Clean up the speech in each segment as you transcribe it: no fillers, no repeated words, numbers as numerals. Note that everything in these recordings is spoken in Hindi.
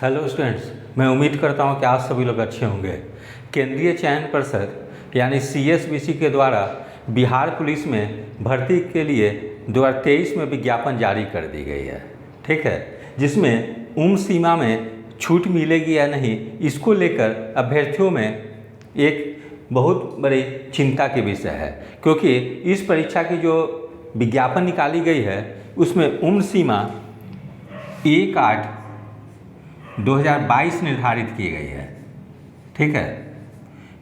हेलो स्टूडेंट्स, मैं उम्मीद करता हूं कि आज सभी लोग अच्छे होंगे। केंद्रीय चयन पर्षद यानी CSBC के द्वारा बिहार पुलिस में भर्ती के लिए 2023 में विज्ञापन जारी कर दी गई है, ठीक है, जिसमें उम्र सीमा में छूट मिलेगी या नहीं, इसको लेकर अभ्यर्थियों में एक बहुत बड़ी चिंता के विषय है, क्योंकि इस परीक्षा की जो विज्ञापन निकाली गई है उसमें उम्र सीमा 1/8/2022 निर्धारित की गई है, ठीक है।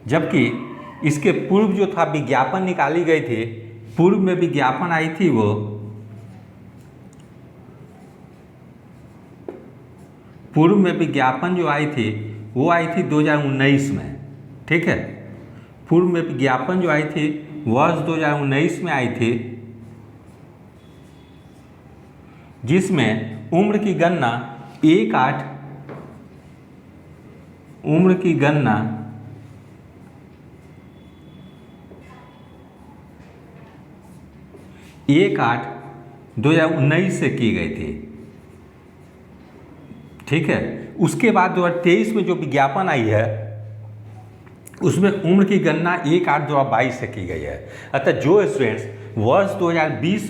जबकि इसके पूर्व जो था विज्ञापन निकाली गई थी, पूर्व में विज्ञापन आई थी पूर्व में विज्ञापन जो आई थी वो आई थी 2019 में, ठीक है। पूर्व में विज्ञापन जो आई थी वर्ष 2019 में आई थी, जिसमें उम्र की गणना 1/8/2019 से की गई थी, ठीक है। उसके बाद 2023 में जो विज्ञापन आई है उसमें उम्र की गणना 1/8/2022 से की गई है। अतः जो स्टूडेंट्स वर्ष 2020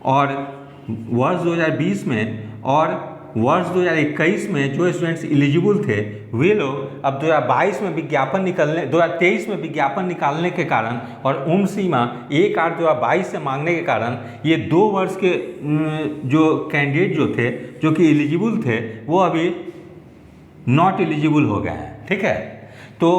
और वर्ष 2021 में जो स्टूडेंट्स एलिजिबल थे, वे लोग अब 2022 में 2023 में विज्ञापन निकालने के कारण और उम्र सीमा 1/8/2022 से मांगने के कारण ये 2 वर्ष के जो कैंडिडेट जो कि एलिजिबल थे वो अभी नॉट एलिजिबल हो गए हैं, ठीक है। तो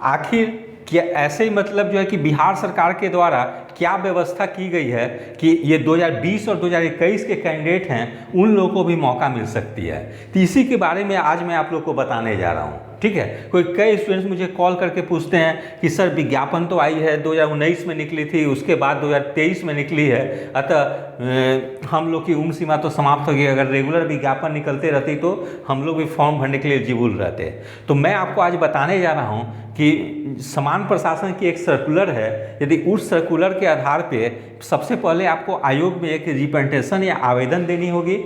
आखिर क्या ऐसे ही मतलब जो है कि बिहार सरकार के द्वारा क्या व्यवस्था की गई है कि ये 2020 और 2021 के कैंडिडेट हैं, उन लोगों को भी मौका मिल सकती है। तो इसी के बारे में आज मैं आप लोग को बताने जा रहा हूँ, ठीक है। कई स्टूडेंट्स मुझे कॉल करके पूछते हैं कि सर विज्ञापन तो आई है 2019 में निकली थी, उसके बाद 2023 में निकली है, अतः हम लोग की उम्र सीमा तो समाप्त हो गई। अगर रेगुलर विज्ञापन निकलते रहती तो हम लोग भी फॉर्म भरने के लिए एलिजिबल रहते। तो मैं आपको आज बताने जा रहा हूँ कि समान प्रशासन की एक सर्कुलर है, यदि उस सर्कुलर के आधार पे सबसे पहले आपको आयोग में एक रिप्रेजेंटेशन या आवेदन देनी होगी।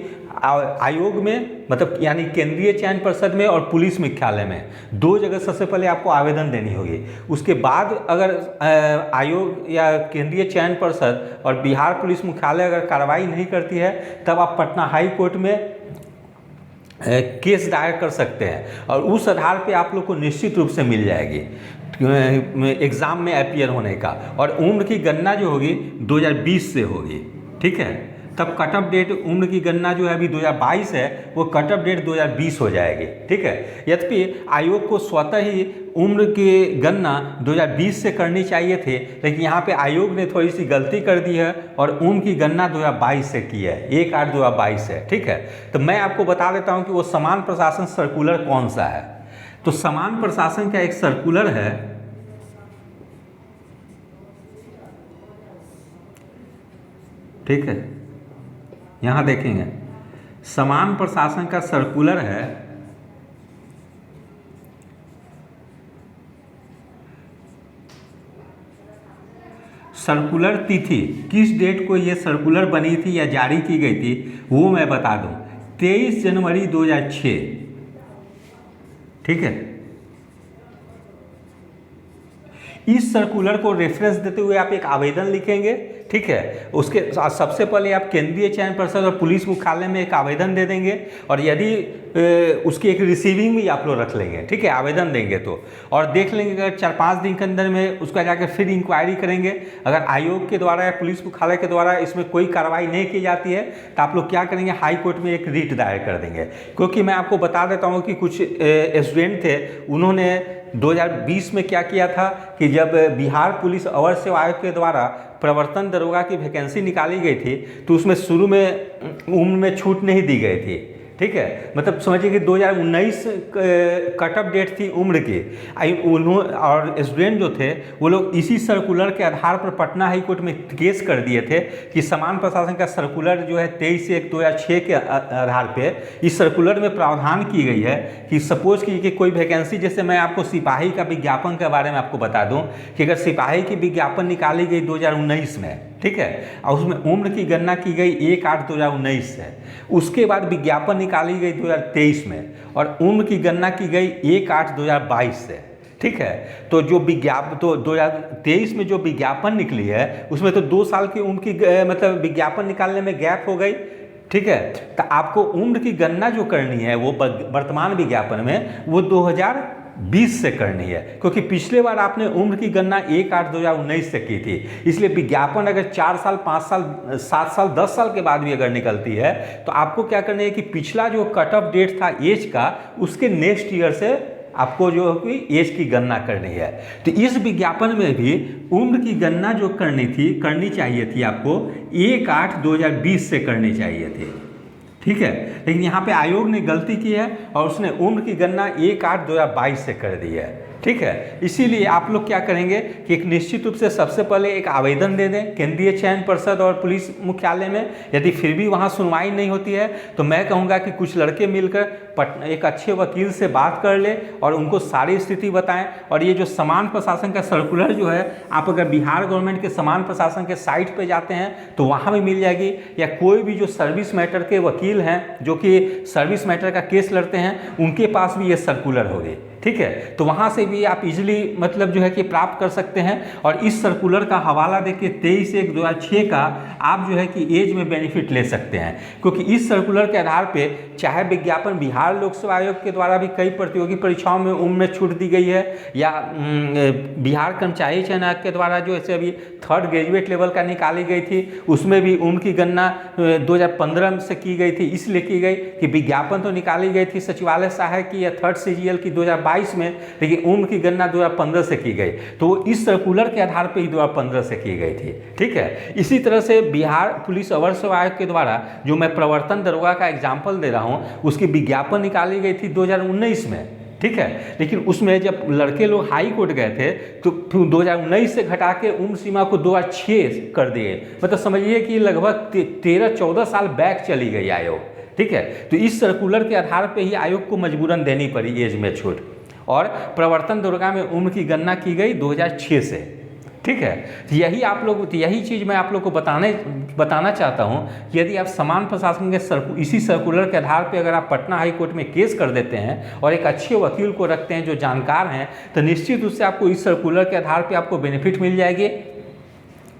आयोग में मतलब यानी केंद्रीय चयन परिषद में और पुलिस मुख्यालय में 2 जगह सबसे पहले आपको आवेदन देनी होगी। उसके बाद अगर आयोग या केंद्रीय चयन परिषद और बिहार पुलिस मुख्यालय अगर कार्रवाई नहीं करती है, तब आप पटना हाई कोर्ट में केस दायर कर सकते हैं और उस आधार पे आप लोग को निश्चित रूप से मिल जाएगी एग्ज़ाम में अपीयर होने का। और उम्र की गणना जो होगी 2020 से होगी, ठीक है। तब कट ऑफ डेट उम्र की गणना जो है अभी 2022 है, वो कट ऑफ डेट 2020 हो जाएगी, ठीक है। यद्यपि आयोग को स्वतः ही उम्र की गणना 2020 से करनी चाहिए थे, लेकिन यहाँ पे आयोग ने थोड़ी सी गलती कर दी है और उम्र की गणना 2022 से की है, 1/8/2022 से, ठीक है। तो मैं आपको बता देता हूँ कि वो समान प्रशासन सर्कुलर कौन सा है। तो समान प्रशासन का एक सर्कुलर है, ठीक है, यहाँ देखेंगे समान प्रशासन का सर्कुलर है सर्कुलर तिथि किस डेट को ये सर्कुलर बनी थी या जारी की गई थी वो मैं बता दूं, 23 जनवरी 2006, ठीक है। इस सर्कुलर को रेफरेंस देते हुए आप एक आवेदन लिखेंगे, ठीक है। उसके सबसे पहले आप केंद्रीय चयन परिषद और पुलिस मुख्यालय में एक आवेदन दे देंगे और यदि उसकी एक रिसीविंग भी आप लोग रख लेंगे, ठीक है, आवेदन देंगे तो, और देख लेंगे अगर 4-5 दिन के अंदर में उसका जाकर फिर इंक्वायरी करेंगे। अगर आयोग के द्वारा या पुलिस मुख्यालय के द्वारा इसमें कोई कार्रवाई नहीं की जाती है तो आप लोग क्या करेंगे, हाई कोर्ट में एक रिट दायर कर देंगे। क्योंकि मैं आपको बता देता हूँ कि कुछ स्टूडेंट थे, उन्होंने 2020 में क्या किया था कि जब बिहार पुलिस अवर सेवा आयोग के द्वारा प्रवर्तन दरोगा की वैकेंसी निकाली गई थी तो उसमें शुरू में उम्र में छूट नहीं दी गई थी, ठीक है। मतलब समझिए कि 2019 कट ऑफ डेट थी उम्र की, और स्टूडेंट जो थे वो लोग इसी सर्कुलर के आधार पर पटना हाई कोर्ट में केस कर दिए थे कि समान प्रशासन का सर्कुलर जो है 23/1/2006 के आधार पे इस सर्कुलर में प्रावधान की गई है कि सपोज कि कोई वैकेंसी, जैसे मैं आपको सिपाही का विज्ञापन के बारे में आपको बता दूं कि अगर सिपाही की विज्ञापन निकाली गई 2019 में, ठीक है। और उसमें उम्र की गणना की गई 1/8/2019 से। उसके बाद विज्ञापन निकाली गई 2023 में और उम्र की गणना की गई 1/8/2022 से, ठीक है। तो जो 2023 में जो विज्ञापन निकली है उसमें तो 2 साल की उम्र की मतलब विज्ञापन निकालने में गैप हो गई, ठीक है। तो आपको उम्र की गणना जो करनी है वो वर्तमान विज्ञापन में वो 2020 से करनी है, क्योंकि पिछले बार आपने उम्र की गणना 1/8/2019 से की थी। इसलिए विज्ञापन अगर 4 साल 5 साल 7 साल 10 साल के बाद भी अगर निकलती है तो आपको क्या करना है कि पिछला जो कट ऑफ डेट था एज का उसके नेक्स्ट ईयर से आपको जो कि एज की गणना करनी है। तो इस विज्ञापन में भी उम्र की गणना जो करनी चाहिए थी आपको 1/8/2020 से करनी चाहिए थी, ठीक है। लेकिन यहाँ पे आयोग ने गलती की है और उसने उम्र की गणना 1/8/2022 से कर दी है, ठीक है। इसीलिए आप लोग क्या करेंगे कि एक निश्चित रूप से सबसे पहले एक आवेदन दे दें केंद्रीय चयन पर्षद और पुलिस मुख्यालय में। यदि फिर भी वहाँ सुनवाई नहीं होती है तो मैं कहूँगा कि कुछ लड़के मिलकर एक अच्छे वकील से बात कर ले और उनको सारी स्थिति बताएं। और ये जो समान प्रशासन का सर्कुलर जो है आप अगर बिहार गवर्नमेंट के समान प्रशासन के साइट पर जाते हैं तो वहाँ भी मिल जाएगी, या कोई भी जो सर्विस मैटर के वकील हैं जो कि सर्विस मैटर का केस लड़ते हैं उनके पास भी ये सर्कुलर होगी, ठीक है। तो वहाँ से भी आप इजीली मतलब जो है कि प्राप्त कर सकते हैं। और इस सर्कुलर का हवाला देखिए 23/1/2006 का आप जो है कि एज में बेनिफिट ले सकते हैं, क्योंकि इस सर्कुलर के आधार पे चाहे विज्ञापन बिहार लोक सेवा आयोग के द्वारा भी कई प्रतियोगी परीक्षाओं में उम्र में छूट दी गई है, या बिहार कर्मचारी चयन आयोग के द्वारा जो ऐसे अभी 3rd ग्रेजुएट लेवल का निकाली गई थी उसमें भी उम्र की गणना 2015 से की गई थी। इसलिए की गई कि विज्ञापन तो निकाली गई थी सचिवालय सहायक की या 3rd CGL की 2022 में, लेकिन उम्र की गणना 2015 से की गई। तो इस सर्कुलर के आधार पर ही 2015 से की गई थी, ठीक है। इसी तरह से बिहार पुलिस अवर सेवा आयोग के द्वारा जो मैं प्रवर्तन दरोगा का एग्जाम्पल दे रहा हूँ उसकी विज्ञापन निकाली गई थी 2019 में, ठीक है। लेकिन उसमें जब लड़के लोग हाई कोर्ट गए थे तो 2019 से घटा के उम्र सीमा को 2006 कर दिए। मतलब समझिए कि लगभग 13-14 साल बैक चली गई आयोग, ठीक है। तो इस सर्कुलर के आधार पे ही आयोग को मजबूरन देनी पड़ी एज में छूट। और प्रवर्तन दरोगा में उम्र की गणना की गई 2006 से, ठीक है। यही चीज़ मैं आप लोग को बताना चाहता हूँ कि यदि आप समान प्रशासन के इसी सर्कुलर के आधार पे अगर आप पटना हाई कोर्ट में केस कर देते हैं और एक अच्छे वकील को रखते हैं जो जानकार हैं तो निश्चित रूप से आपको इस सर्कुलर के आधार पे आपको बेनिफिट मिल जाएगी।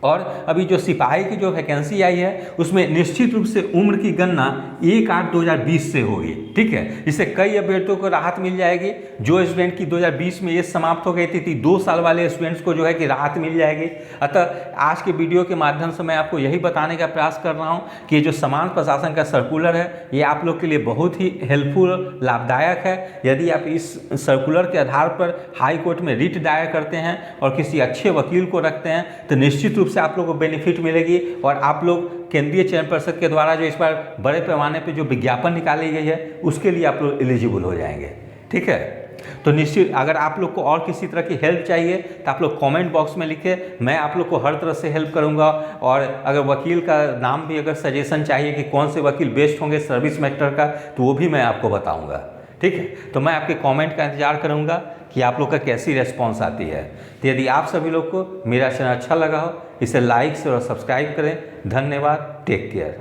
और अभी जो सिपाही की जो वैकेंसी आई है उसमें निश्चित रूप से उम्र की गणना 1/8/2020 से होगी, ठीक है। इससे कई अभ्यर्थियों को राहत मिल जाएगी। जो स्टूडेंट की 2020 में एज समाप्त हो गई थी 2 साल वाले स्टूडेंट्स को जो है कि राहत मिल जाएगी। अतः आज के वीडियो के माध्यम से मैं आपको यही बताने का प्रयास कर रहा हूँ कि जो समान प्रशासन का सर्कुलर है ये आप लोग के लिए बहुत ही हेल्पफुल लाभदायक है। यदि आप इस सर्कुलर के आधार पर हाई कोर्ट में रिट दायर करते हैं और किसी अच्छे वकील को रखते हैं तो निश्चित रूप से आप लोग को बेनिफिट मिलेगी और आप लोग केंद्रीय चयन पर्षद के द्वारा जो इस बार बड़े पैमाने पे जो विज्ञापन निकाली गई है उसके लिए आप लोग एलिजिबल हो जाएंगे, ठीक है। तो निश्चित अगर आप लोग को और किसी तरह की हेल्प चाहिए तो आप लोग कमेंट बॉक्स में लिखें, मैं आप लोग को हर तरह से हेल्प करूंगा। और अगर वकील का नाम भी अगर सजेशन चाहिए कि कौन से वकील बेस्ट होंगे सर्विस मैटर का तो वो भी मैं आपको बताऊँगा, ठीक है। तो मैं आपके कमेंट का इंतजार करूंगा कि आप लोग का कैसी रेस्पॉन्स आती है। तो यदि आप सभी लोग को मेरा चैनल अच्छा लगा हो इसे लाइक और सब्सक्राइब करें। धन्यवाद, टेक केयर।